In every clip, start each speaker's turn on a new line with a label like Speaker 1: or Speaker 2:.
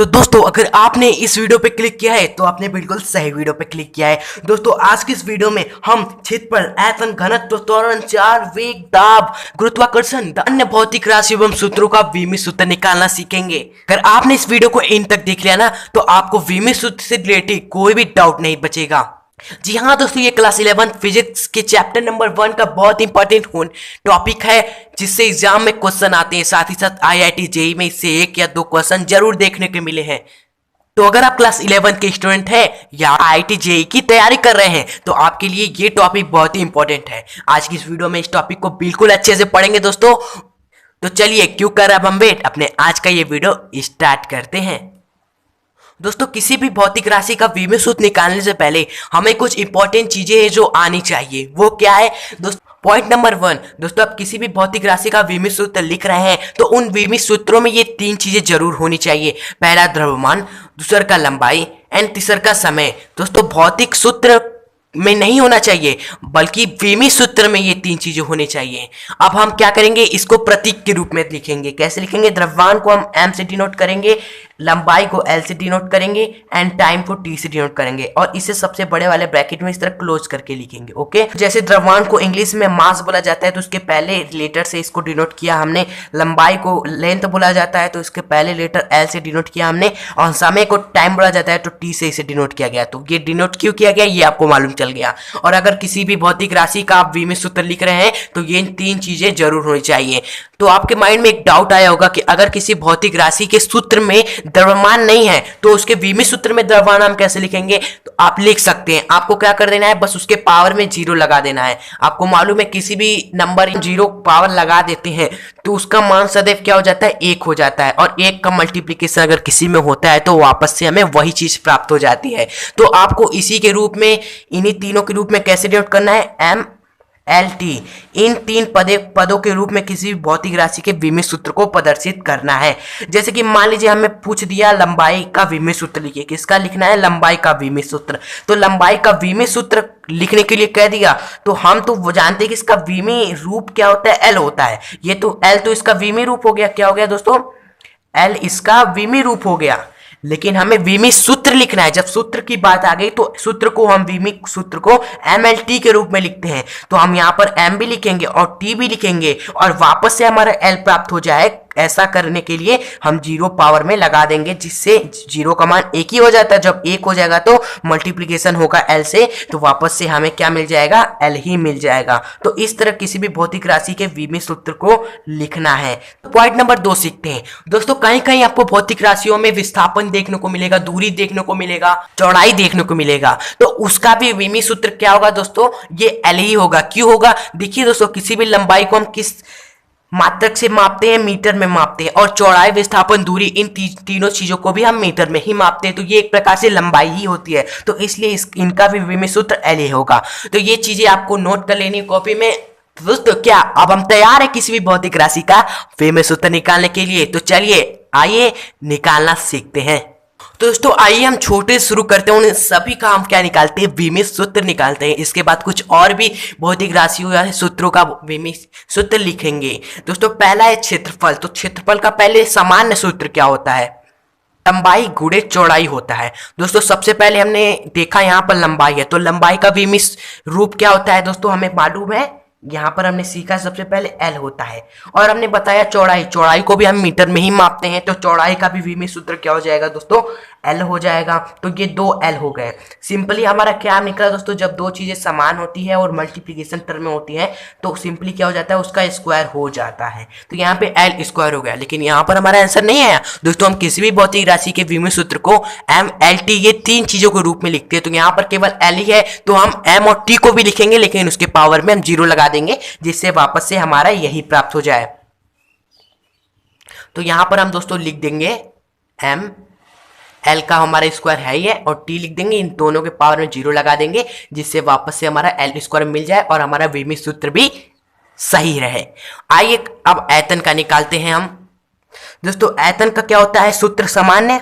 Speaker 1: तो दोस्तों अगर आपने इस वीडियो पे क्लिक किया है तो आपने बिल्कुल सही वीडियो पे क्लिक किया है। दोस्तों आज की इस वीडियो में हम क्षेत्रफल, आयतन, घनत्व, त्वरण, चार, वेग, दाब, गुरुत्वाकर्षण, अन्य भौतिक राशि एवं सूत्रों का विमित सूत्र निकालना सीखेंगे। अगर आपने इस वीडियो को इन तक देख लिया ना तो आपको विमित सूत्र से रिलेटेड कोई भी डाउट नहीं बचेगा। जी हाँ दोस्तों, ये क्लास 11 फिजिक्स के चैप्टर नंबर 1 का बहुत इंपॉर्टेंट टॉपिक है जिससे एग्जाम में क्वेश्चन आते हैं। साथ ही साथ आईआईटी जेईई में इससे 1 या 2 क्वेश्चन जरूर देखने को मिले हैं। तो अगर आप क्लास 11 के स्टूडेंट हैं या आईआईटी जेईई की तैयारी कर रहे हैं तो आपके लिए ये टॉपिक बहुत ही इंपॉर्टेंट है। आज की इस वीडियो में इस टॉपिक को बिल्कुल अच्छे से पढ़ेंगे दोस्तों। तो चलिए क्यों कर अब हम वेट, अपने आज का ये वीडियो स्टार्ट करते हैं। दोस्तों किसी भी भौतिक राशि का विमित सूत्र निकालने से पहले हमें कुछ इंपॉर्टेंट चीजें हैं जो आनी चाहिए। वो क्या है दोस्तों? पॉइंट नंबर 1, दोस्तों आप किसी भी भौतिक राशि का विमित सूत्र लिख रहे हैं तो उन विमित सूत्रों में ये 3 चीजें जरूर होनी चाहिए। पहला द्रव्यमान, दूसरा का लंबाई एंड तीसरा का समय। दोस्तों भौतिक सूत्र में नहीं होना चाहिए बल्कि विमित सूत्र में ये 3 चीजें होनी चाहिए। अब हम क्या करेंगे, इसको प्रतीक के रूप में लिखेंगे। कैसे लिखेंगे? द्रव्यमान को हम m से डिनोट करेंगे, लंबाई को l से डिनोट करेंगे एंड टाइम को t से डिनोट करेंगे और इसे सबसे बड़े वाले ब्रैकेट में इस तरह क्लोज करके लिखेंगे। ओके, जैसे द्रव्यमान को इंग्लिश में मास बोला जाता है तो उसके पहले लेटर से इसको डिनोट किया हमने। लंबाई को लेंथ बोला जाता है तो इसके पहले लेटर l से डिनोट किया हमने। और समय को टाइम बोला जाता है तो t से इसे डिनोट किया गया। तो ये डिनोट क्यों किया गया ये आपको मालूम चल गया। और अगर किसी भी भौतिक राशि का आप विमित सूत्र लिख रहे हैं तो ये 3 चीजें जरूर होनी चाहिए। तो आपके माइंड में एक डाउट आया होगा कि अगर किसी भौतिक राशि के सूत्र में द्रव्यमान नहीं है तो उसके विमित सूत्र में द्रव्यमान हम कैसे लिखेंगे? तो आप लिख सकते हैं। आपको क्या कर देना है, बस उसके पावर में 0 लगा देना है। आपको मालूम है किसी भी नंबर 0 पावर लगा देते हैं तो उसका मान सदैव क्या हो जाता है? 1 हो जाता है। और 1 का मल्टीप्लीकेशन अगर किसी में होता है तो वापस से हमें वही चीज प्राप्त हो जाती है। तो आपको इसी के रूप में, इन्हीं तीनों के रूप में कैसे डिनोट करना है? m एल टी, इन 3 पदों के रूप में किसी भी भौतिक राशि के विमित सूत्र को प्रदर्शित करना है। जैसे कि मान लीजिए हमें पूछ दिया लंबाई का विमित सूत्र लिखिए। किसका लिखना है? लंबाई का विमित सूत्र। तो लंबाई का विमित सूत्र लिखने के लिए कह दिया तो हम तो वो जानते हैं कि इसका विमित रूप क्या होता है? एल होता है। ये तो एल तो इसका विमित रूप हो गया। क्या हो गया दोस्तों? एल इसका विमित रूप हो गया। लेकिन हमें विमित सूत्र लिखना है। जब सूत्र की बात आ गई तो सूत्र को हम विमित सूत्र को MLT के रूप में लिखते हैं। तो हम यहाँ पर M भी लिखेंगे और T भी लिखेंगे और वापस से हमारा L प्राप्त हो जाए। ऐसा करने के लिए हम 0 पावर में लगा देंगे जिससे 0 का मान 1 ही हो जाता है। जब 1 हो जाएगा तो मल्टीप्लिकेशन होगा L से तो वापस से हमें क्या मिल जाएगा? L ही मिल जाएगा। तो इस तरह किसी भी भौतिक राशि के विमित सूत्र को लिखना है। तो पॉइंट नंबर 2 सीखते हैं। दोस्तों कहीं कहीं आपको भौतिक राशियों में विस्थापन देखने को मिलेगा, दूरी देखने को मिलेगा, चौड़ाई देखने को मिलेगा। तो उसका भी विमित सूत्र क्या होगा दोस्तों? ये L ही होगा। क्यों होगा? देखिए दोस्तों, किसी भी लंबाई को हम किस मात्रक से मापते हैं? मीटर में मापते हैं। और चौड़ाई, विस्थापन, दूरी, इन तीनों चीजों को भी हम मीटर में ही मापते हैं। तो ये एक प्रकार से लंबाई ही होती है। तो इसलिए इनका भी विमित सूत्र एल ही होगा। तो ये चीजें आपको नोट कर लेनी कॉपी में। दोस्तों क्या अब हम तैयार है किसी भी भौतिक राशि का विमित सूत्र निकालने के लिए? तो चलिए आइए निकालना सीखते हैं। तो दोस्तों आइए हम छोटे शुरू करते हैं। उन सभी का हम क्या निकालते हैं? विमित सूत्र निकालते हैं। इसके बाद कुछ और भी भौतिक राशियों या सूत्रों का विमित सूत्र लिखेंगे। दोस्तों पहला है क्षेत्रफल। तो क्षेत्रफल का पहले सामान्य सूत्र क्या होता है? लंबाई गुणे चौड़ाई होता है। दोस्तों सबसे पहले हमने देखा यहाँ पर लंबाई है तो लंबाई का विमित रूप क्या होता है? दोस्तों हमें मालूम है, यहाँ पर हमने सीखा सबसे पहले L होता है। और हमने बताया चौड़ाई, चौड़ाई को भी हम मीटर में ही मापते हैं। तो चौड़ाई का भी विमित सूत्र क्या हो जाएगा दोस्तों? L हो जाएगा। तो ये 2 L हो गए। सिंपली हमारा क्या निकला दोस्तों? जब 2 चीजें समान होती है और मल्टीप्लिकेशन टर्म में होती है तो सिंपली क्या हो जाता है? उसका स्क्वायर हो जाता है। तो यहाँ पे L स्क्वायर हो गया। लेकिन यहाँ पर हमारा आंसर नहीं आया दोस्तों। हम किसी भी भौतिक राशि के विमित सूत्र को MLT ये 3 चीजों के रूप में लिखते हैं। तो यहाँ पर केवल L ही है तो हम M और T को भी लिखेंगे लेकिन उसके पावर में हम 0 लगा देंगे जिससे वापस से हमारा यही प्राप्त हो जाए। तो यहां पर हम दोस्तों लिख देंगे M, L का हमारा स्क्वायर है ही है और T लिख देंगे। इन दोनों के पावर में 0 लगा देंगे जिससे वापस से हमारा L स्क्वायर मिल जाए और हमारा विमित सूत्र भी सही रहे। आइए अब आयतन का निकालते हैं हम। दोस्तों आयतन का क्या होता है? सूत्र सामान्य,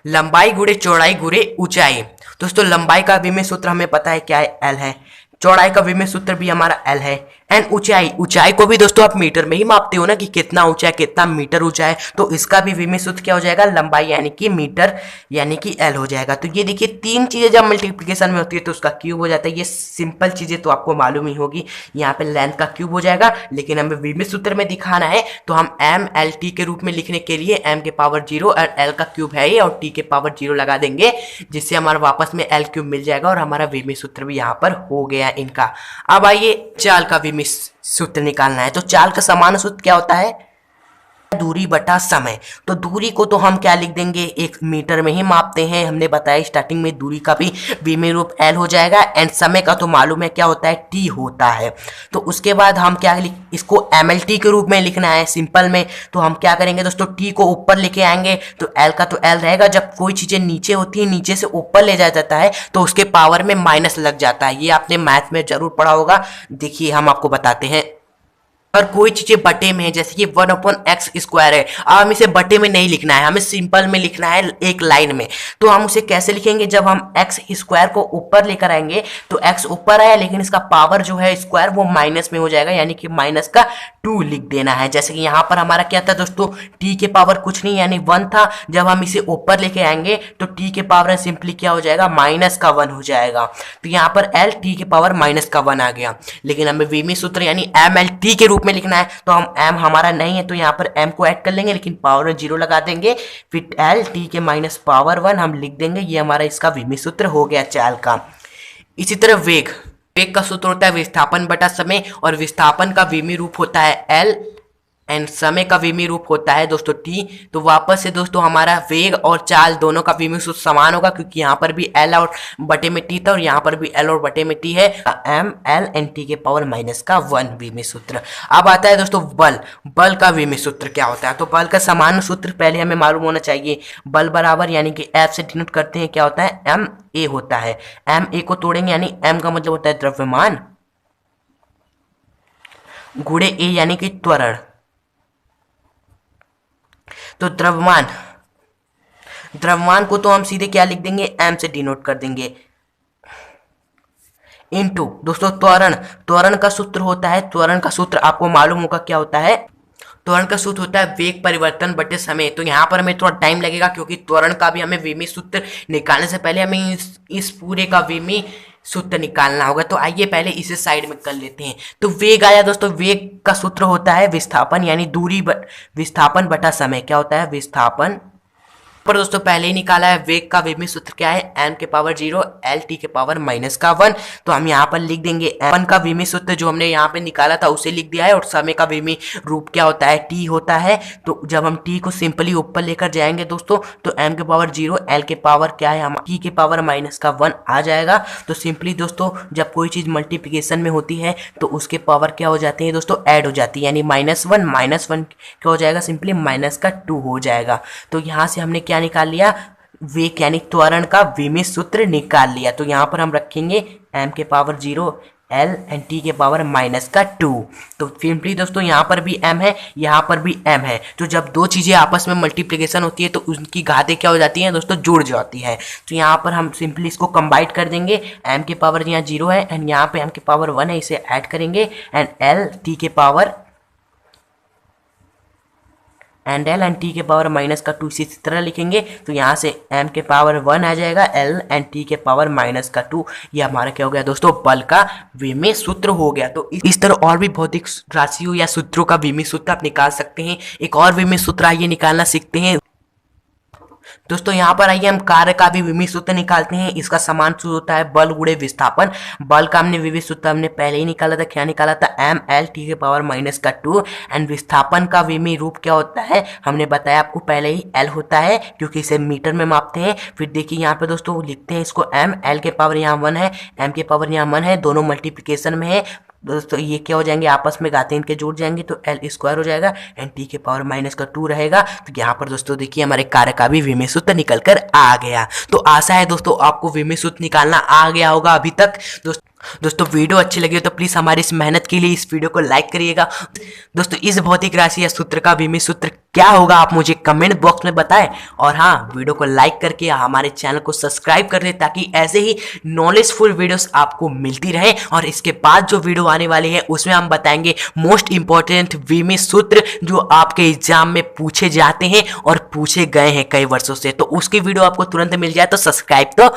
Speaker 1: लंबाई गुणे चौड़ाई गुणे ऊंचाई। दोस्तों लंबाई का विमित सूत्र हमें पता है क्या है? L है। चौड़ाई का विमित सूत्र भी हमारा L है। एंड ऊंचाई, ऊंचाई को भी दोस्तों आप मीटर में ही मापते हो ना कि कितना ऊंचा है, कितना मीटर ऊंचा है, तो इसका भी विमी सूत्र क्या हो जाएगा, लंबाई यानी कि मीटर यानी कि एल हो जाएगा। तो ये देखिए तीन चीजें जब मल्टीप्लिकेशन में होती है तो उसका क्यूब हो जाता है। ये सिंपल चीजें तो आपको मालूम ही होगी। यहाँ पे लेंथ का क्यूब हो जाएगा, लेकिन हमें विमी सूत्र में दिखाना है तो हम एम एल टी के रूप में लिखने के लिए एम के पावर 0 और एल का क्यूब है ये और टी के पावर 0 लगा देंगे, जिससे हमारा वापस में एल क्यूब मिल जाएगा और हमारा विमी सूत्र भी यहाँ पर हो गया इनका। अब आइए चाल का विमी सूत्र निकालना है। तो चाल का समान सूत्र क्या होता है, दूरी बटा समय। तो दूरी को तो हम क्या लिख देंगे, एक मीटर में ही मापते हैं, हमने बताया स्टार्टिंग में। दूरी का भी विमी रूप एल हो जाएगा एंड समय का तो मालूम है क्या होता है, टी होता है। तो उसके बाद हम क्या इसको एम एल टी के रूप में लिखना है सिंपल में। तो हम क्या करेंगे दोस्तों, टी को ऊपर लेके आएंगे तो एल का तो एल रहेगा। जब कोई चीजें नीचे होती है, नीचे से ऊपर ले जाया जाता है तो उसके पावर में माइनस लग जाता है। ये आपने मैथ में जरूर पढ़ा होगा। देखिए हम आपको बताते हैं। और कोई चीजें बटे में है, जैसे कि 1/x² है, अब हम इसे बटे में नहीं लिखना है, हमें सिंपल में लिखना है एक लाइन में। तो हम उसे कैसे लिखेंगे, जब हम x² को ऊपर लेकर आएंगे तो x ऊपर आया, लेकिन इसका पावर जो है स्क्वायर वो माइनस में हो जाएगा, यानी कि माइनस का 2 लिख देना है। जैसे कि यहाँ पर हमारा क्या था दोस्तों, t के पावर कुछ नहीं यानी 1 था। जब हम इसे ऊपर लेके आएंगे तो t के पावर सिंपली क्या हो जाएगा, माइनस का 1 हो जाएगा। तो यहाँ पर l t के पावर माइनस का 1 आ गया। लेकिन हमें विमी सूत्र यानी एम एल टी के रूप में लिखना है, तो हम m हमारा नहीं है तो यहाँ पर m को ऐड कर लेंगे, लेकिन पावर 0 लगा देंगे। फिर l t के माइनस पावर 1 हम लिख देंगे। ये हमारा इसका विमी सूत्र हो गया चाल का। इसी तरह वेग, वेग का सूत्र होता है विस्थापन बटा समय, और विस्थापन का विमी रूप होता है l एंड समय का विमी रूप होता है दोस्तों t। तो वापस से दोस्तों हमारा वेग और चाल दोनों का विमी सूत्र समान होगा, क्योंकि यहाँ पर भी l और बटे में t था और यहाँ पर भी l और बटे में t है। m l एंड t के पावर माइनस का 1 विमी सूत्र। अब आता है दोस्तों बल, बल का विमी सूत्र क्या होता है। तो बल का समान सूत्र पहले हमें मालूम होना चाहिए। बल बराबर यानी कि F से डिनोट करते हैं क्या होता है, m a होता है। m a को तोड़ेंगे यानी m का मतलब होता है द्रव्यमान गुणे a यानी कि त्वरण। तो द्रव्यमान, द्रव्यमान को तो हम सीधे क्या लिख देंगे, m से डिनोट कर देंगे, इनटू दोस्तों त्वरण। त्वरण का सूत्र होता है, त्वरण का सूत्र आपको मालूम होगा क्या होता है, त्वरण का सूत्र होता है वेग परिवर्तन बटे समय। तो यहाँ पर हमें थोड़ा टाइम लगेगा, क्योंकि त्वरण का भी हमें विमी सूत्र निकालने से पहले हमें इस पूरे का विमी सूत्र निकालना होगा। तो आइए पहले इसे साइड में कर लेते हैं। तो वेग आया दोस्तों, वेग का सूत्र होता है विस्थापन यानी दूरी विस्थापन बटा समय। क्या होता है, विस्थापन पर दोस्तों पहले ही निकाला है। वेग का विमी सूत्र क्या है, m के पावर 0 l t के पावर माइनस का 1। तो हम यहाँ पर लिख देंगे m का विमी सूत्र जो हमने यहाँ पे निकाला था उसे लिख दिया है, और समय का विमी रूप क्या होता है, t होता है। तो जब हम t को सिंपली ऊपर लेकर जाएंगे दोस्तों तो m के पावर 0 l के पावर क्या है, हम t के पावर माइनस का 1 आ जाएगा। तो सिंपली दोस्तों जब कोई चीज मल्टीप्लीकेशन में होती है तो उसके पावर क्या हो जाते हैं दोस्तों, ऐड हो जाती है, यानी -1 क्या हो जाएगा, सिंपली माइनस का 2 हो जाएगा। तो यहाँ से हमने क्या निकाल लिया, वेग यानी त्वरण का विमी सूत्र निकाल लिया। तो यहाँ पर हम रखेंगे m के पावर 0 l एंड t के पावर माइनस का 2। तो सिंपली दोस्तों यहाँ पर भी m है, यहाँ पर भी m है। तो जब दो चीजें आपस में मल्टीप्लिकेशन होती है तो उनकी घातें क्या हो जाती हैं दोस्तों, जुड़ जाती है। तो यहाँ पर हम सिंपली इसको कंबाइन कर देंगे। m के पावर यहाँ 0 है एंड यहाँ पे m के पावर 1 है, इसे ऐड करेंगे एंड l t के power and l and t के पावर माइनस का 2 इसी तरह लिखेंगे। तो यहाँ से m के पावर 1 आ जाएगा, l एंड t के पावर माइनस का 2। ये हमारा क्या हो गया दोस्तों, बल का विमी सूत्र हो गया। तो इस तरह और भी भौतिक राशियों या सूत्रों का विमी सूत्र आप निकाल सकते हैं। एक और विमी सूत्र आइए निकालना सीखते हैं दोस्तों। यहाँ पर आइए हम कार्य का भी विमी सूत्र निकालते हैं। इसका समान सूत्र होता है बल गुणे विस्थापन। बल का हमने विमी सूत्र हमने पहले ही निकाला था, क्या निकाला था, m l t के पावर माइनस का 2। एंड विस्थापन का विमी रूप क्या होता है, हमने बताया आपको पहले ही, l होता है क्योंकि इसे मीटर में मापते हैं। फिर देखिए यहाँ पे दोस्तों लिखते हैं इसको m, l के पावर यहाँ 1 है, m के पावर यहाँ 1 है, दोनों मल्टीप्लिकेशन में है दोस्तों। ये क्या हो जाएंगे, आपस में घातें इनके जुड़ जाएंगे तो l स्क्वायर हो जाएगा एंड t के पावर माइनस का 2 रहेगा। तो यहाँ पर दोस्तों देखिए हमारे कार्य का भी विमी सूत्र निकल कर आ गया। तो आशा है दोस्तों आपको विमी सूत्र निकालना आ गया होगा अभी तक दोस्तों। दोस्तों वीडियो अच्छी लगी हो तो प्लीज हमारी इस मेहनत के लिए इस वीडियो को लाइक करिएगा। दोस्तों इस भौतिक राशि या सूत्र का विमी सूत्र क्या होगा आप मुझे कमेंट बॉक्स में बताएं, और हाँ वीडियो को लाइक करके हमारे चैनल को सब्सक्राइब कर दें ताकि ऐसे ही नॉलेजफुल वीडियोस आपको मिलती रहे। और इसके बाद जो वीडियो आने वाली है उसमें हम बताएंगे मोस्ट इंपॉर्टेंट विमी सूत्र जो आपके एग्जाम में पूछे जाते हैं और पूछे गए हैं कई वर्षों से। तो उसकी वीडियो आपको तुरंत मिल जाए तो सब्सक्राइब तो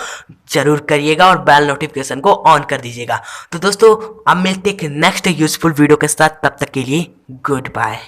Speaker 1: जरूर करिएगा और बेल नोटिफिकेशन को ऑन कर दीजिएगा। तो दोस्तों अब मिलते हैं नेक्स्ट यूजफुल वीडियो के साथ, तब तक के लिए गुड बाय।